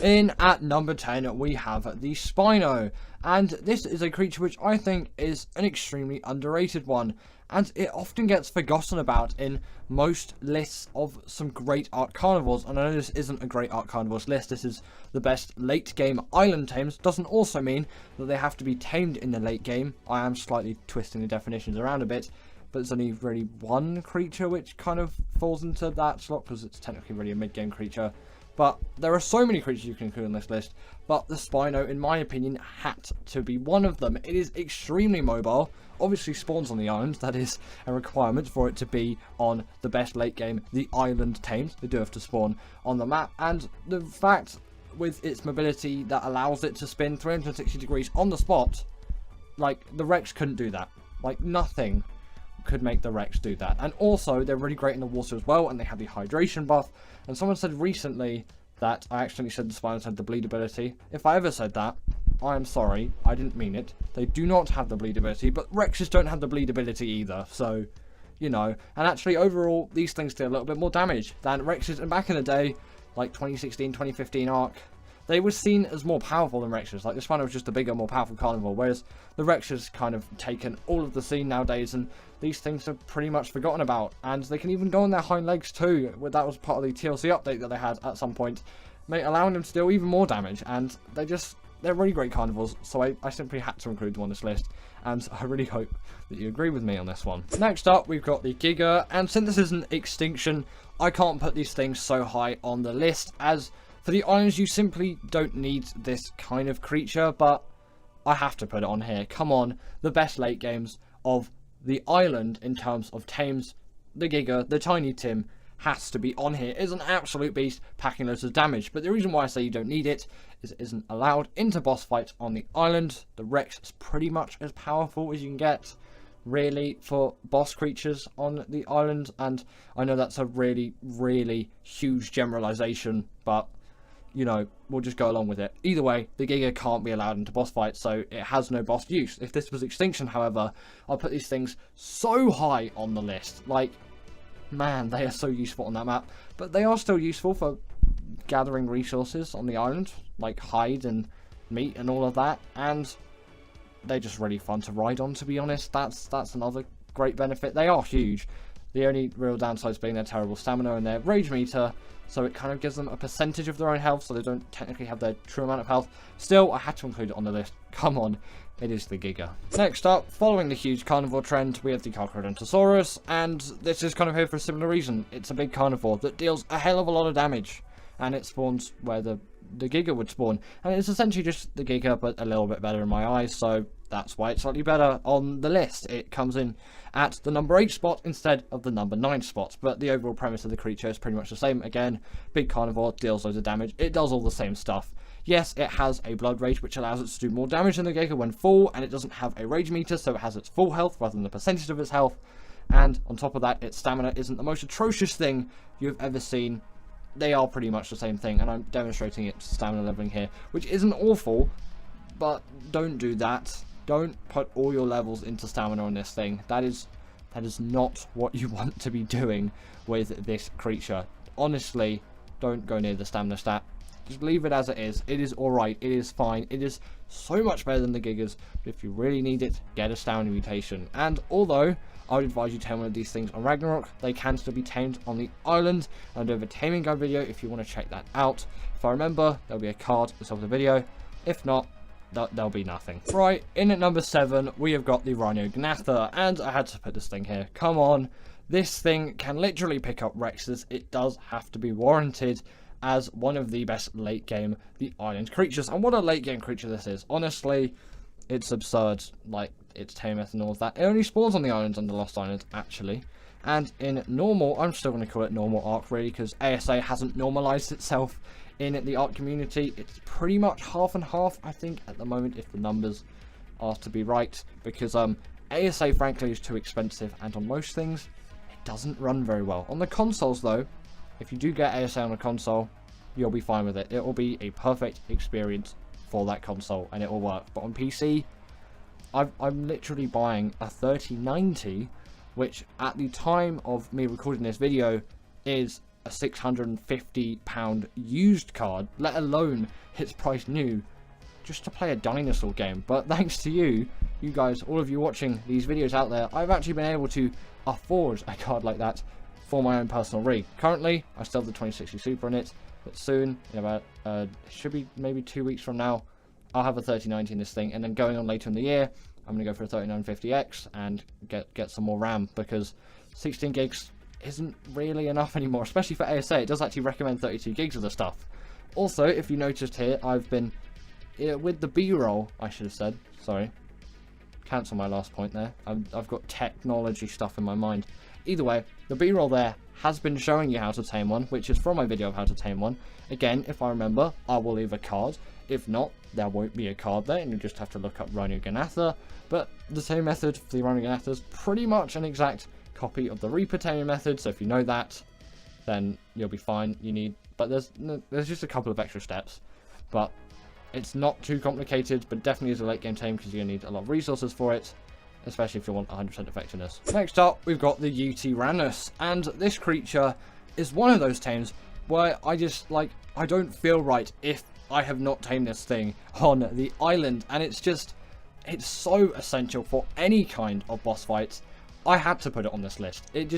In at number 10, we have the Spino, and this is a creature which I think is an extremely underrated one, and it often gets forgotten about in most lists of some great Ark Carnivores. And I know this isn't a great Ark Carnivores list, this is the best late game island tames. Doesn't also mean that they have to be tamed in the late game. I am slightly twisting the definitions around a bit, but there's only really one creature which kind of falls into that slot, because it's technically really a mid-game creature. But there are so many creatures you can include on this list, but the Spino, in my opinion, had to be one of them. It is extremely mobile, obviously spawns on the island, that is a requirement for it to be on the best late game, the island tames. They do have to spawn on the map, and the fact with its mobility that allows it to spin 360 degrees on the spot, like, the Rex couldn't do that. Like, nothing could make the Rex do that. And also, they're really great in the water as well, and they have the hydration buff. And someone said recently that I accidentally said the Spinos had the bleed ability. If I ever said that, I am sorry, I didn't mean it. They do not have the bleed ability, but Rexes don't have the bleed ability either, so, you know. And actually, overall, these things do a little bit more damage than Rexes. And back in the day, like 2016, 2015 Ark, they were seen as more powerful than Rexes. Like, the Spino was just a bigger, more powerful carnivore, whereas the Rexes kind of taken all of the scene nowadays, and these things are pretty much forgotten about. And they can even go on their hind legs too. That was part of the TLC update that they had at some point, allowing them to deal even more damage. And they're really great carnivores, so I simply had to include them on this list, and I really hope that you agree with me on this one. Next up, we've got the Giga, and since this is an extinction, I can't put these things so high on the list, as for the islands, you simply don't need this kind of creature, but I have to put it on here. Come on, the best late games of the island in terms of tames, the Giga, the Tiny Tim, has to be on here. It's an absolute beast, packing loads of damage. But the reason why I say you don't need it is it isn't allowed into boss fights on the island. The Rex is pretty much as powerful as you can get, really, for boss creatures on the island. And I know that's a really, really huge generalization, but you know, we'll just go along with it. Either way, the Giga can't be allowed into boss fights, so it has no boss use. If this was Extinction, however, I'll put these things so high on the list. Like, man, they are so useful on that map. But they are still useful for gathering resources on the island, like hide and meat and all of that. And they're just really fun to ride on, to be honest. That's another great benefit. They are huge. The only real downsides being their terrible stamina and their rage meter, so it kind of gives them a percentage of their own health, so they don't technically have their true amount of health. Still, I had to include it on the list. Come on, it is the Giga. Next up, following the huge carnivore trend, we have the Kentaurus, and this is kind of here for a similar reason. It's a big carnivore that deals a hell of a lot of damage, and it spawns where the Giga would spawn. And it's essentially just the Giga, but a little bit better in my eyes, so that's why it's slightly better on the list. It comes in at the number 8 spot instead of the number 9 spot. But the overall premise of the creature is pretty much the same. Again, big carnivore, deals loads of damage. It does all the same stuff. Yes, it has a blood rage, which allows it to do more damage than the Giga when full, and it doesn't have a rage meter, so it has its full health rather than the percentage of its health. And on top of that, its stamina isn't the most atrocious thing you've ever seen. They are pretty much the same thing, and I'm demonstrating its stamina leveling here, which isn't awful, but don't do that. Don't put all your levels into stamina on this thing. That is not what you want to be doing with this creature. Honestly, don't go near the stamina stat. Just leave it as it is. It is alright. It is fine. It is so much better than the Gigas. But if you really need it, get a stamina mutation. And although I would advise you tame one of these things on Ragnarok, they can still be tamed on the island. I do have a taming guide video if you want to check that out. If I remember, there'll be a card at the top of the video. If not, there'll be nothing. Right, in at number 7, we have got the Rhogatha, and I had to put this thing here. Come on, this thing can literally pick up Rexes. It does have to be warranted as one of the best late game the island creatures. And what a late game creature this is. Honestly, it's absurd, like its tameth and all of that. It only spawns on the islands under Lost Island, actually. And in normal, I'm still going to call it normal Ark, really, because ASA hasn't normalized itself in the Ark community. It's pretty much half and half, I think, at the moment, if the numbers are to be right, because ASA, frankly, is too expensive, and on most things, it doesn't run very well. On the consoles, though, if you do get ASA on a console, you'll be fine with it. It will be a perfect experience for that console, and it will work. But on PC, I'm literally buying a 3090, which at the time of me recording this video is a £650 used card, let alone its price new, just to play a dinosaur game. But thanks to you guys, all of you watching these videos out there, I've actually been able to afford a card like that for my own personal rig. Currently, I still have the 2060 Super in it, but soon, in about, should be maybe 2 weeks from now, I'll have a 3090 in this thing, and then going on later in the year, I'm going to go for a 3950X and get some more RAM, because 16 gigs isn't really enough anymore, especially for ASA. It does actually recommend 32 gigs of the stuff. Also, if you noticed here, I've been, with the B-roll, I should have said, sorry, cancel my last point there, I've got technology stuff in my mind. Either way, the B-roll there has been showing you how to tame one, which is from my video of how to tame one. Again, if I remember, I will leave a card. If not, there won't be a card there, and you just have to look up Rhogatha. But the tame method for the Rhogatha is pretty much an exact copy of the Reaper taming method, so if you know that, then you'll be fine. But there's just a couple of extra steps. But it's not too complicated, but definitely is a late game tame, because you're going to need a lot of resources for it, especially if you want 100% effectiveness. Next up, we've got the Rannis, and this creature is one of those tames where I just, like, I don't feel right if I have not tamed this thing on the island, and it's so essential for any kind of boss fights. I had to put it on this list. It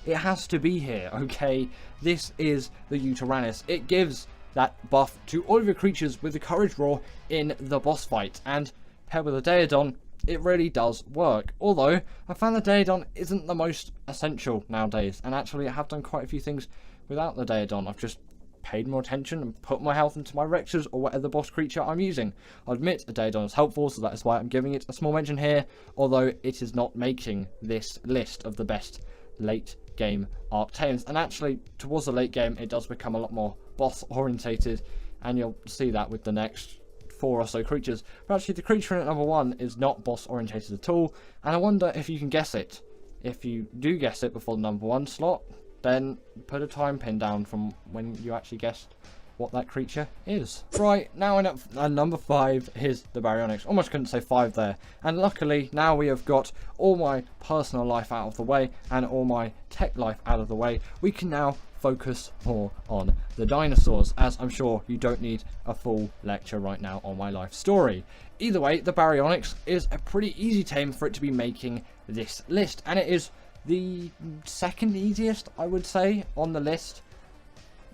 has to be here, okay? This is the Rannis. It gives that buff to all of your creatures with the Courage Roar in the boss fight, and paired with a Daedon, it really does work. Although, I found the Daedon isn't the most essential nowadays, and actually I have done quite a few things without the Daedon. I've just paid more attention and put my health into my Rexes or whatever boss creature I'm using. I admit a Daedon is helpful, so that is why I'm giving it a small mention here, although it is not making this list of the best late game Ark Tames. And actually, towards the late game, it does become a lot more boss orientated, and you'll see that with the next 4 or so creatures. But actually, the creature in at number 1 is not boss orientated at all, and I wonder if you can guess it. If you do guess it before the number 1 slot, then put a time pin down from when you actually guessed what that creature is. Right, now in at number 5 is the Baryonyx. Almost couldn't say 5 there. And luckily, now we have got all my personal life out of the way and all my tech life out of the way, we can now focus more on the dinosaurs, as I'm sure you don't need a full lecture right now on my life story. Either way, the Baryonyx is a pretty easy tame for it to be making this list, and it is the second easiest, I would say, on the list.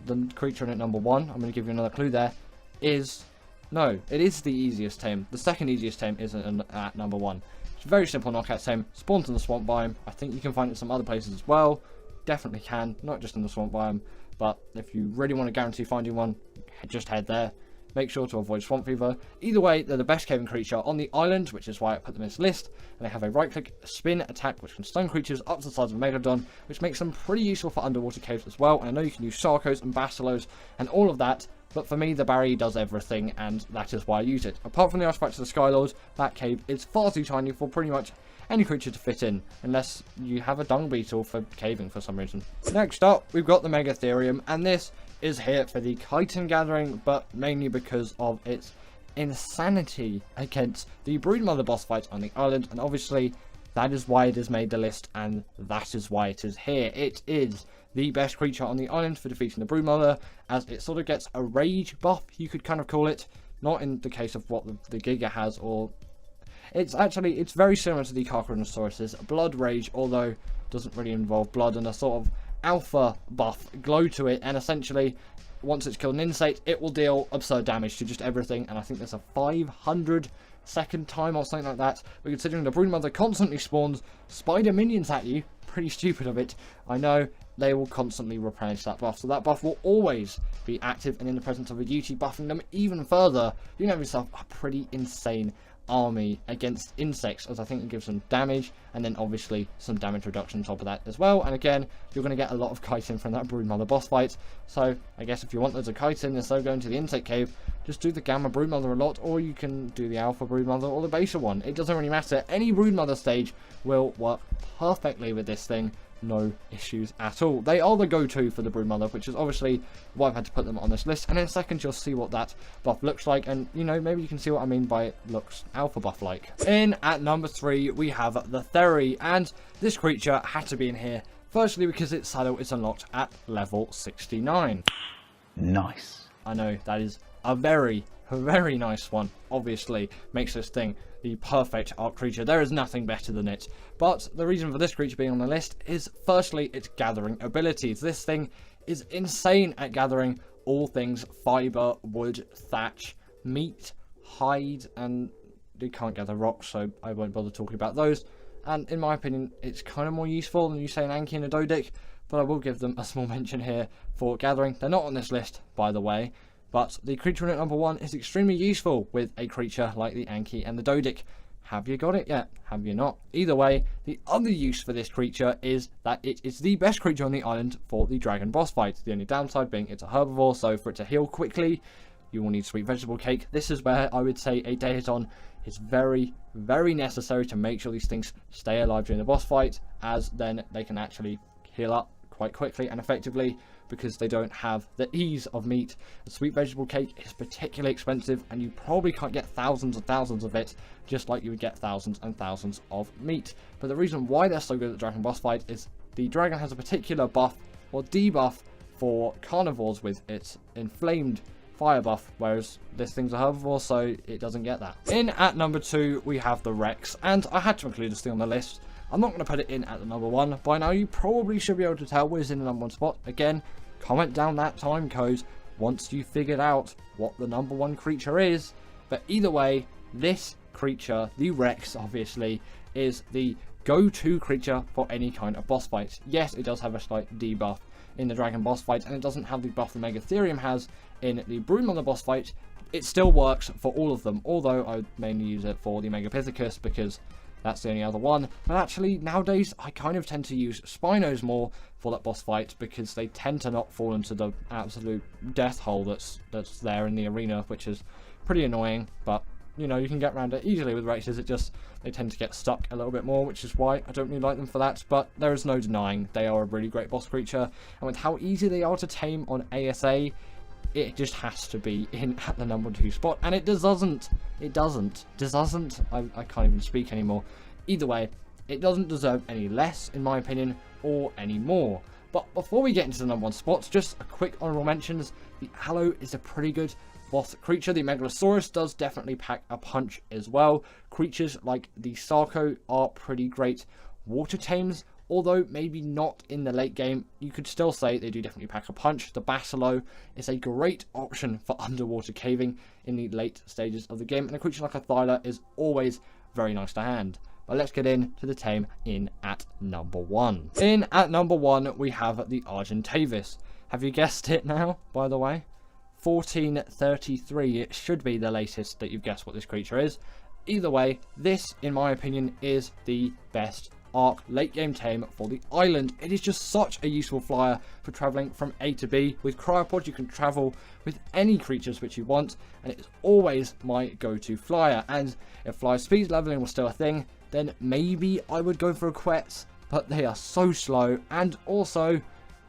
The creature in at number 1, I'm going to give you another clue there, is... No, it is the easiest tame. The second easiest tame is at number 1. It's a very simple knockout tame, spawns in the swamp biome. I think you can find it in some other places as well. Definitely can, not just in the swamp biome, but if you really want to guarantee finding one, just head there. Make sure to avoid swamp fever. Either way, they're the best caving creature on the island, which is why I put them in this list. And they have a right click spin attack, which can stun creatures up to the size of a Megalodon, which makes them pretty useful for underwater caves as well. And I know you can use Sarcos and Basilos and all of that, but for me, the Barry does everything, and that is why I use it. Apart from the artifacts of the Skylords, that cave is far too tiny for pretty much any creature to fit in, unless you have a dung beetle for caving for some reason. Next up, we've got the Mega Ethereal, and this is here for the chitin gathering, but mainly because of its insanity against the Broodmother boss fight on the island, and obviously that is why it has made the list, and that is why it is here. It is the best creature on the island for defeating the Broodmother, as it sort of gets a rage buff, you could kind of call it. Not in the case of what the Giga has, or... It's very similar to the Carcharodontosaurus's Blood Rage, although doesn't really involve blood, and a sort of alpha buff glow to it, and essentially once it's killed an insect, it will deal absurd damage to just everything, and I think there's a 500 second time or something like that. But considering the Broodmother constantly spawns spider minions at you, pretty stupid of it, I know, they will constantly replenish that buff, so that buff will always be active, and in the presence of a duty buffing them even further, you can have yourself a pretty insane army against insects, as I think it gives them damage, and then obviously some damage reduction on top of that as well. And again, you're going to get a lot of chitin from that Broodmother boss fight, so I guess if you want loads of chitin instead of going to the insect cave, just do the Gamma Broodmother a lot, or you can do the Alpha Broodmother or the Beta one. It doesn't really matter. Any Broodmother stage will work perfectly with this thing. No issues at all. They are the go-to for the Broodmother, which is obviously why I've had to put them on this list. And in a second, you'll see what that buff looks like, and you know, maybe you can see what I mean by it looks alpha buff like. In at number 3, we have the Theory, and this creature had to be in here Firstly, because its saddle is unlocked at level 69. Nice. I know, that is a very nice one. Obviously, makes this thing the perfect Ark creature. There is nothing better than it. But the reason for this creature being on the list is, firstly, its gathering abilities. This thing is insane at gathering all things fiber, wood, thatch, meat, hide, and you can't gather rocks, so I won't bother talking about those. And in my opinion, it's kind of more useful than you say an Anki and a Dodic, but I will give them a small mention here for gathering. They're not on this list, by the way, but the creature unit number 1 is extremely useful with a creature like the Anki and the Dodic. Have you got it yet? Have you not? Either way, the other use for this creature is that it is the best creature on the island for the dragon boss fight. The only downside being it's a herbivore, so for it to heal quickly, you will need sweet vegetable cake. This is where I would say a Daeton is very necessary to make sure these things stay alive during the boss fight, as then they can actually heal up quite quickly and effectively because they don't have the ease of meat. The sweet vegetable cake is particularly expensive, and you probably can't get thousands and thousands of it just like you would get thousands and thousands of meat. But the reason why they're so good at the dragon boss fight is the dragon has a particular buff or debuff for carnivores with its inflamed fire buff, whereas this thing's a herbivore, so it doesn't get that. In at number 2, we have the Rex, and I had to include this thing on the list. I'm not going to put it in at the number 1. By now, you probably should be able to tell where's in the number 1 spot. Again, comment down that time code once you figured out what the number 1 creature is. But either way, this creature, the Rex, obviously, is the go-to creature for any kind of boss fight. Yes, it does have a slight debuff in the dragon boss fight, and it doesn't have the buff the Mega Ethereal has in the Broom on the boss fight. It still works for all of them, although I would mainly use it for the Megapithecus because that's the only other one. But actually, nowadays, I kind of tend to use Spinos more for that boss fight because they tend to not fall into the absolute death hole that's there in the arena, which is pretty annoying. But, you know, you can get around it easily with Rexes. It just, they tend to get stuck a little bit more, which is why I don't really like them for that. But there is no denying they are a really great boss creature. And with how easy they are to tame on ASA, it just has to be in at the number 2 spot, and it doesn't. I can't even speak anymore. Either way, it doesn't deserve any less, in my opinion, or any more. But before we get into the number 1 spots, just a quick honorable mentions. The Aloe is a pretty good boss creature. The Megalosaurus does definitely pack a punch as well. Creatures like the Sarco are pretty great water tames, although maybe not in the late game. You could still say they do definitely pack a punch. The Basilo is a great option for underwater caving in the late stages of the game, and a creature like a Thyla is always very nice to hand. But let's get into the tame in at number 1. In at number 1, we have the Argentavis. Have you guessed it now, by the way? 1433, it should be the latest that you've guessed what this creature is. Either way, this, in my opinion, is the best Ark late game tame for the island. It is just such a useful flyer for traveling from A to B. With Cryopod, you can travel with any creatures which you want, and it's always my go-to flyer. And if flyer speed leveling was still a thing, then maybe I would go for a Quetz, but they are so slow, and also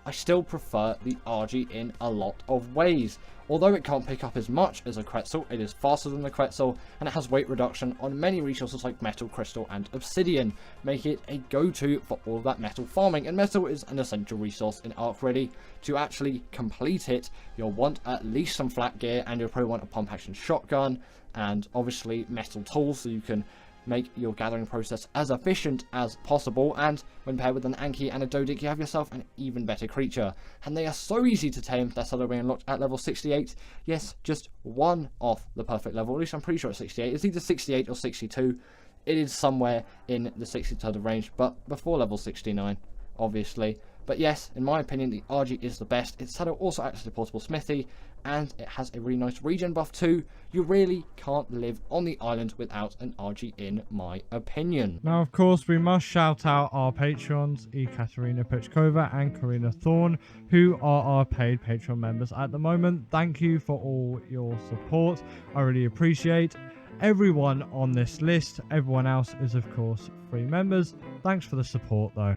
I still prefer the RG in a lot of ways. Although it can't pick up as much as a Quetzal, it is faster than the Quetzal, and it has weight reduction on many resources like metal, crystal, and obsidian, making it a go-to for all of that metal farming. And metal is an essential resource in Ark Ready. To actually complete it, you'll want at least some flat gear, and you'll probably want a pump action shotgun, and obviously metal tools so you can make your gathering process as efficient as possible. And when paired with an Anki and a Dodic, you have yourself an even better creature. And they are so easy to tame. That's how they're being unlocked at level 68. Yes, just one off the perfect level. At least I'm pretty sure it's 68. It's either 68 or 62. It is somewhere in the 60 range, but before level 69, obviously. But yes, in my opinion, the RG is the best. Its saddle also acts as a portable smithy, and it has a really nice regen buff too. You really can't live on the island without an RG, in my opinion. Now, of course, we must shout out our Patreons, Ekaterina Pechkova and Karina Thorne, who are our paid Patreon members at the moment. Thank you for all your support. I really appreciate everyone on this list. Everyone else is, of course, free members. Thanks for the support, though.